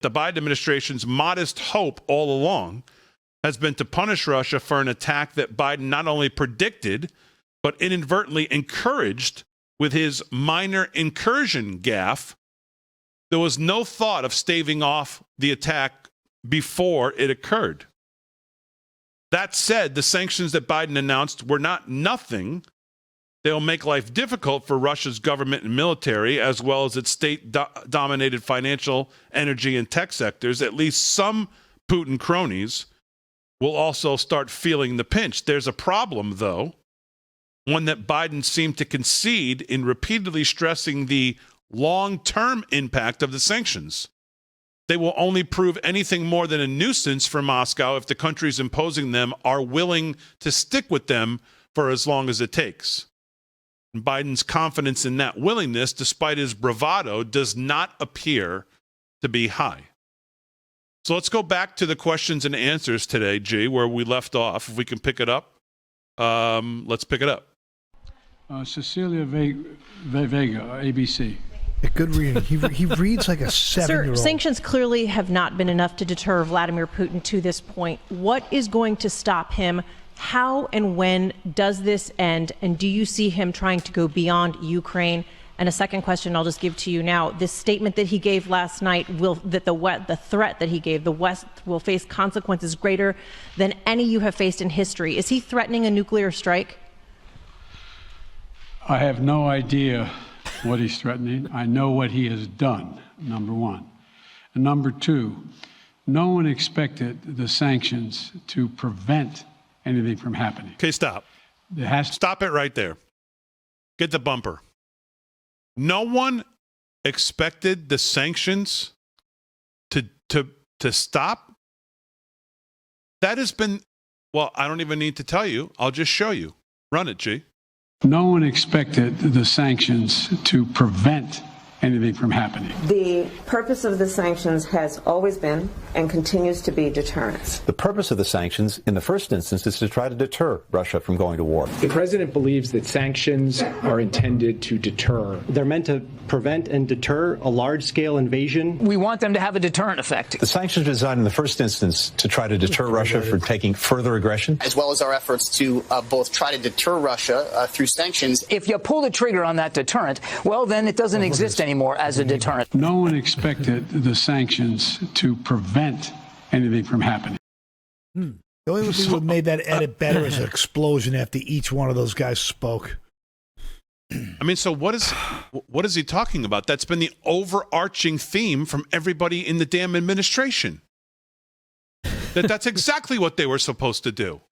the Biden administration's modest hope all along has been to punish Russia for an attack that Biden not only predicted, but inadvertently encouraged with his minor incursion gaffe. There was no thought of staving off the attack before it occurred. That said, the sanctions that Biden announced were not nothing. They'll make life difficult for Russia's government and military, as well as its state-dominated financial, energy, and tech sectors. At least some Putin cronies will also start feeling the pinch. There's a problem, though, one that Biden seemed to concede in repeatedly stressing the long-term impact of the sanctions. They will only prove anything more than a nuisance for Moscow if the countries imposing them are willing to stick with them for as long as it takes. Biden's confidence in that willingness, despite his bravado, does not appear to be high. So let's go back to the questions and answers today, G, where we left off. If we can pick it up, let's pick it up. Cecilia Vega, ABC. A good reading. He reads like a 7-year-old. Sir, sanctions clearly have not been enough to deter Vladimir Putin to this point. What is going to stop him? How and when does this end? And do you see him trying to go beyond Ukraine? And a second question I'll just give to you now. This statement that he gave last night, the threat that he gave, the West will face consequences greater than any you have faced in history. Is he threatening a nuclear strike? I have no idea what he's threatening. I know what he has done, number one. And number two, no one expected the sanctions to prevent anything from happening. Okay, stop. Stop it right there. Get the bumper. No one expected the sanctions to stop. That has been, well, I don't even need to tell you. I'll just show you. Run it, G. No one expected the sanctions to prevent anything from happening. The purpose of the sanctions has always been and continues to be deterrence. The purpose of the sanctions, in the first instance, is to try to deter Russia from going to war. The president believes that sanctions are intended to deter. They're meant to prevent and deter a large-scale invasion. We want them to have a deterrent effect. The sanctions are designed in the first instance to try to deter Russia from taking further aggression. As well as our efforts to both try to deter Russia through sanctions. If you pull the trigger on that deterrent, well, then it doesn't exist anymore as a deterrent. No one expected the sanctions to prevent anything from happening. The only thing that made that edit better is an explosion after each one of those guys spoke. I mean, so what is he talking about? That's been the overarching theme from everybody in the damn administration. That's exactly what they were supposed to do.